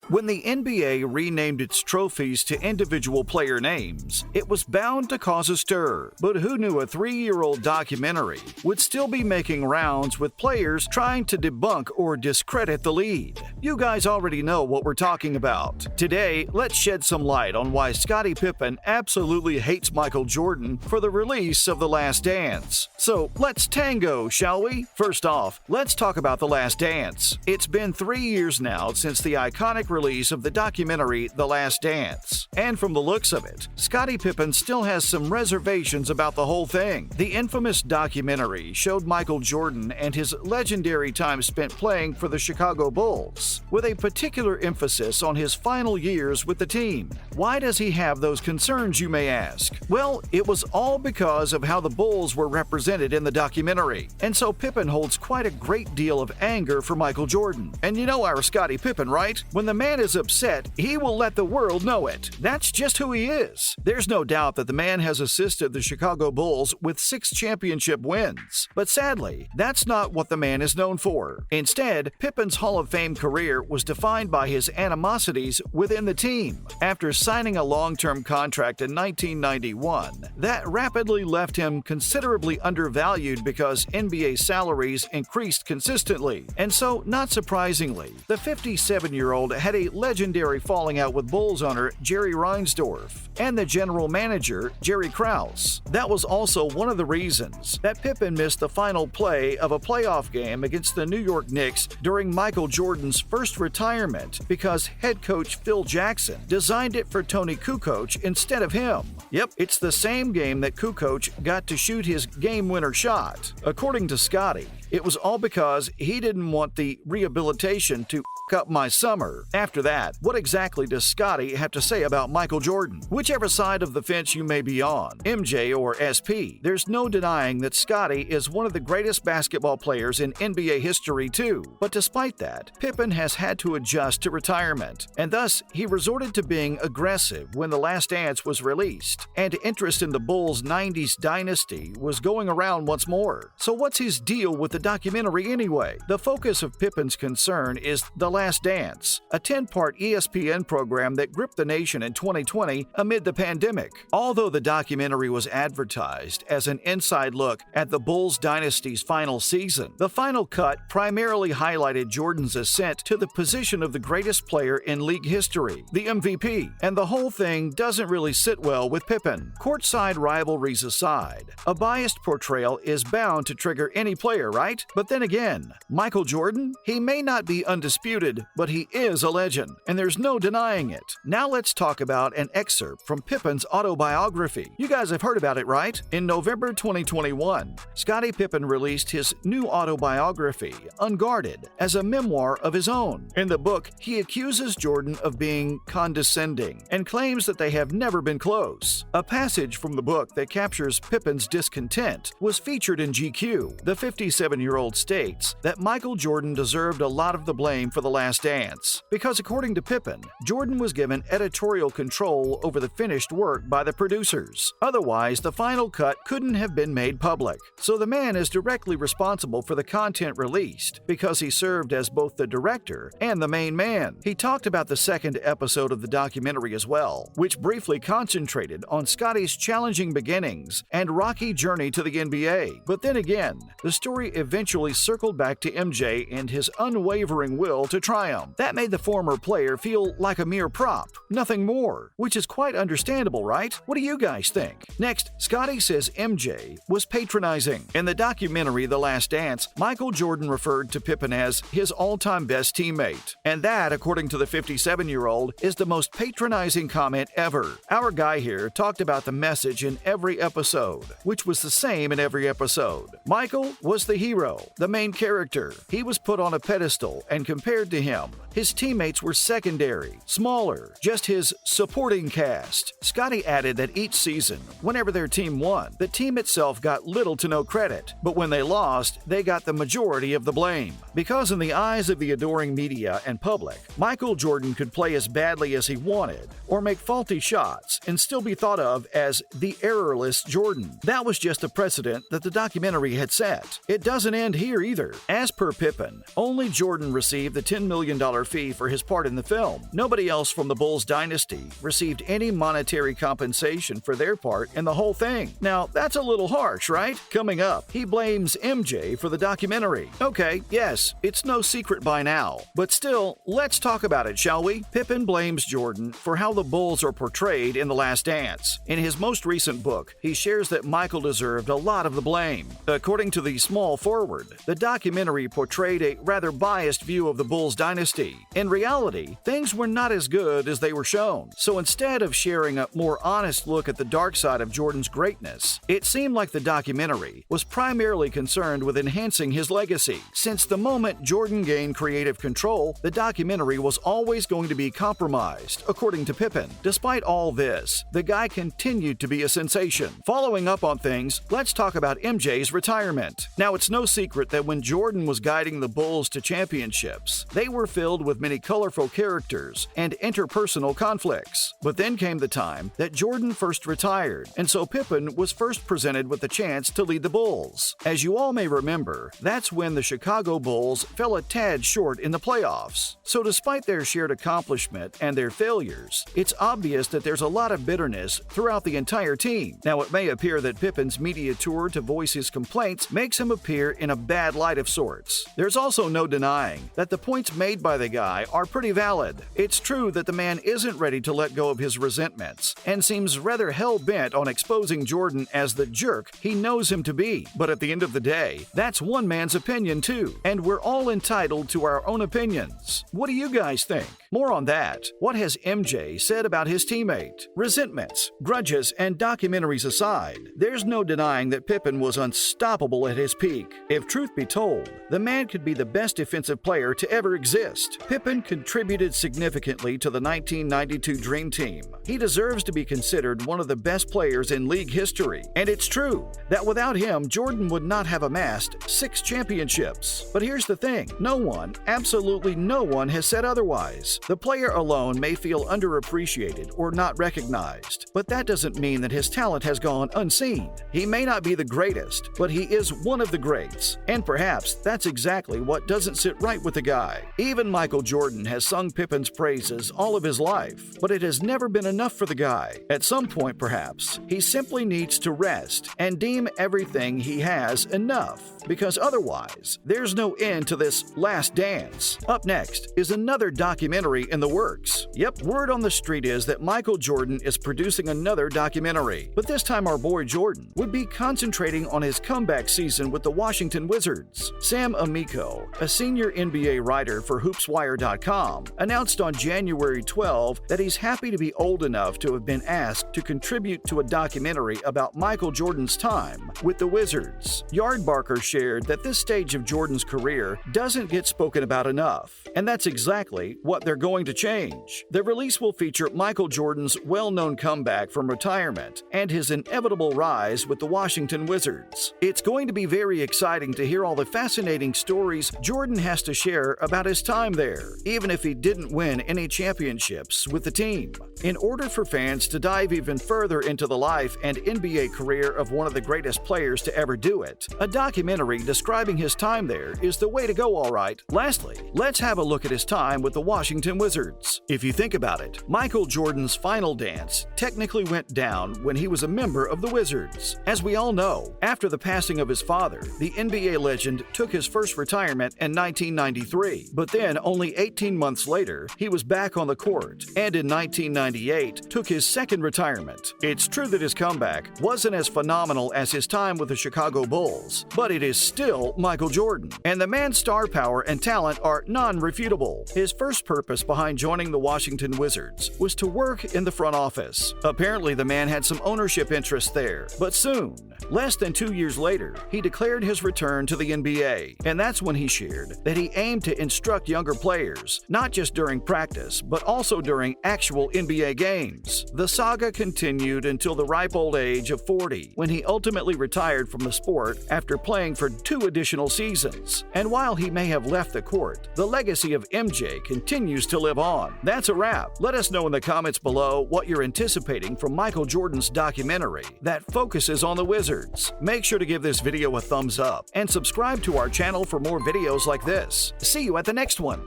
When the NBA renamed its trophies to individual player names, it was bound to cause a stir. But who knew a 3-year-old documentary would still be making rounds with players trying to debunk or discredit the lead? You guys already know what we're talking about. Today, let's shed some light on why Scottie Pippen absolutely hates Michael Jordan for the release of The Last Dance. So, let's tango, shall we? First off, let's talk about The Last Dance. It's been 3 years now since the iconic release of the documentary The Last Dance. And from the looks of it, Scottie Pippen still has some reservations about the whole thing. The infamous documentary showed Michael Jordan and his legendary time spent playing for the Chicago Bulls, with a particular emphasis on his final years with the team. Why does he have those concerns, you may ask? Well, it was all because of how the Bulls were represented in the documentary. And so Pippen holds quite a great deal of anger for Michael Jordan. And you know our Scottie Pippen, right? When the man is upset, he will let the world know it. That's just who he is. There's no doubt that the man has assisted the Chicago Bulls with 6 championship wins. But sadly, that's not what the man is known for. Instead, Pippen's Hall of Fame career was defined by his animosities within the team. After signing a long-term contract in 1991, that rapidly left him considerably undervalued because NBA salaries increased consistently. And so, not surprisingly, the 57-year-old had a legendary falling out with Bulls owner Jerry Reinsdorf and the general manager Jerry Krause. That was also one of the reasons that Pippen missed the final play of a playoff game against the New York Knicks during Michael Jordan's first retirement because head coach Phil Jackson designed it for Tony Kukoc instead of him. Yep, it's the same game that Kukoc got to shoot his game-winner shot. According to Scottie, it was all because he didn't want the rehabilitation to up my summer. After that, what exactly does Scottie have to say about Michael Jordan? Whichever side of the fence you may be on, MJ or SP, there's no denying that Scottie is one of the greatest basketball players in NBA history too. But despite that, Pippen has had to adjust to retirement, and thus he resorted to being aggressive when The Last Dance was released, and interest in the Bulls' 90s dynasty was going around once more. So what's his deal with the documentary anyway? The focus of Pippen's concern is The Last Dance, a 10-part ESPN program that gripped the nation in 2020 amid the pandemic. Although the documentary was advertised as an inside look at the Bulls dynasty's final season, the final cut primarily highlighted Jordan's ascent to the position of the greatest player in league history, the MVP, and the whole thing doesn't really sit well with Pippen. Courtside rivalries aside, a biased portrayal is bound to trigger any player, right? But then again, Michael Jordan? He may not be undisputed, but he is a legend, and there's no denying it. Now let's talk about an excerpt from Pippen's autobiography. You guys have heard about it, right? In November 2021, Scottie Pippen released his new autobiography, Unguarded, as a memoir of his own. In the book, he accuses Jordan of being condescending and claims that they have never been close. A passage from the book that captures Pippen's discontent was featured in GQ. The 57-year-old states that Michael Jordan deserved a lot of the blame for The Last Dance, because according to Pippen, Jordan was given editorial control over the finished work by the producers. Otherwise, the final cut couldn't have been made public. So the man is directly responsible for the content released because he served as both the director and the main man. He talked about the second episode of the documentary as well, which briefly concentrated on Scottie's challenging beginnings and rocky journey to the NBA. But then again, the story eventually circled back to MJ and his unwavering will to triumph. That made the former player feel like a mere prop, nothing more, which is quite understandable, right? What do you guys think? Next, Scottie says MJ was patronizing. In the documentary The Last Dance, Michael Jordan referred to Pippen as his all-time best teammate. And that, according to the 57-year-old, is the most patronizing comment ever. Our guy here talked about the message in every episode, which was the same in every episode. Michael was the hero, the main character. He was put on a pedestal and compared to him. His teammates were secondary, smaller, just his supporting cast. Scottie added that each season, whenever their team won, the team itself got little to no credit, but when they lost, they got the majority of the blame. Because in the eyes of the adoring media and public, Michael Jordan could play as badly as he wanted, or make faulty shots, and still be thought of as the errorless Jordan. That was just a precedent that the documentary had set. It doesn't doesn't end here either. As per Pippen, only Jordan received the $10 million fee for his part in the film. Nobody else from the Bulls dynasty received any monetary compensation for their part in the whole thing. Now, that's a little harsh, right? Coming up, he blames MJ for the documentary. Okay, yes, it's no secret by now. But still, let's talk about it, shall we? Pippen blames Jordan for how the Bulls are portrayed in The Last Dance. In his most recent book, he shares that Michael deserved a lot of the blame. According to the small forward, the documentary portrayed a rather biased view of the Bulls dynasty. In reality, things were not as good as they were shown. So instead of sharing a more honest look at the dark side of Jordan's greatness, it seemed like the documentary was primarily concerned with enhancing his legacy. Since the moment Jordan gained creative control, the documentary was always going to be compromised, according to Pippen. Despite all this, the guy continued to be a sensation. Following up on things, let's talk about MJ's retirement. Now, it's no secret that when Jordan was guiding the Bulls to championships, they were filled with many colorful characters and interpersonal conflicts. But then came the time that Jordan first retired, and so Pippen was first presented with the chance to lead the Bulls. As you all may remember, that's when the Chicago Bulls fell a tad short in the playoffs. So despite their shared accomplishment and their failures, it's obvious that there's a lot of bitterness throughout the entire team. Now, it may appear that Pippen's media tour to voice his complaints makes him appear in a bad light of sorts. There's also no denying that the points made by the guy are pretty valid. It's true that the man isn't ready to let go of his resentments and seems rather hell-bent on exposing Jordan as the jerk he knows him to be. But at the end of the day, that's one man's opinion too, and we're all entitled to our own opinions. What do you guys think? More on that. What has MJ said about his teammate? Resentments, grudges, and documentaries aside, there's no denying that Pippen was unstoppable at his peak. If truth be told, the man could be the best defensive player to ever exist. Pippen contributed significantly to the 1992 Dream Team. He deserves to be considered one of the best players in league history. And it's true that without him, Jordan would not have amassed 6 championships. But here's the thing, no one, absolutely no one, has said otherwise. The player alone may feel underappreciated or not recognized, but that doesn't mean that his talent has gone unseen. He may not be the greatest, but he is one of the greats. And perhaps that's exactly what doesn't sit right with the guy. Even Michael Jordan has sung Pippen's praises all of his life, but it has never been enough for the guy. At some point, perhaps, he simply needs to rest and deem everything he has enough, because otherwise, there's no end to this last dance. Up next is another documentary in the works. Yep, word on the street is that Michael Jordan is producing another documentary, but this time our boy Jordan would be concentrating on his comeback season with the Washington Wizards. Sam Amico, a senior NBA writer for HoopsWire.com, announced on January 12 that he's happy to be old enough to have been asked to contribute to a documentary about Michael Jordan's time with the Wizards. Yardbarker shared that this stage of Jordan's career doesn't get spoken about enough, and that's exactly what they're going to change. The release will feature Michael Jordan's well-known comeback from retirement and his inevitable rise with the Washington Wizards. It's going to be very exciting to hear all the fascinating stories Jordan has to share about his time there, even if he didn't win any championships with the team. In order for fans to dive even further into the life and NBA career of one of the greatest players to ever do it, a documentary describing his time there is the way to go, all right. Lastly, let's have a look at his time with the Washington Wizards. If you think about it, Michael Jordan's final dance technically went down when he was a member of the Wizards. As we all know, after the passing of his father, the NBA legend took his first retirement in 1993. But then, only 18 months later, he was back on the court, and in 1998 took his second retirement. It's true that his comeback wasn't as phenomenal as his time with the Chicago Bulls, but it is still Michael Jordan, and the man's star power and talent are non-refutable. His first purpose behind joining the Washington Wizards was to work in the front office. Apparently, the man had some ownership interest there, but soon, less than 2 years later, he declared his return to the NBA, and that's when he shared that he aimed to instruct younger players, not just during practice, but also during actual NBA games. The saga continued until the ripe old age of 40, when he ultimately retired from the sport after playing for 2 additional seasons. And while he may have left the court, the legacy of MJ continues to live on. That's a wrap. Let us know in the comments below what you're anticipating from Michael Jordan's documentary that focuses on the Wizards. Make sure to give this video a thumbs up up and subscribe to our channel for more videos like this. See you at the next one.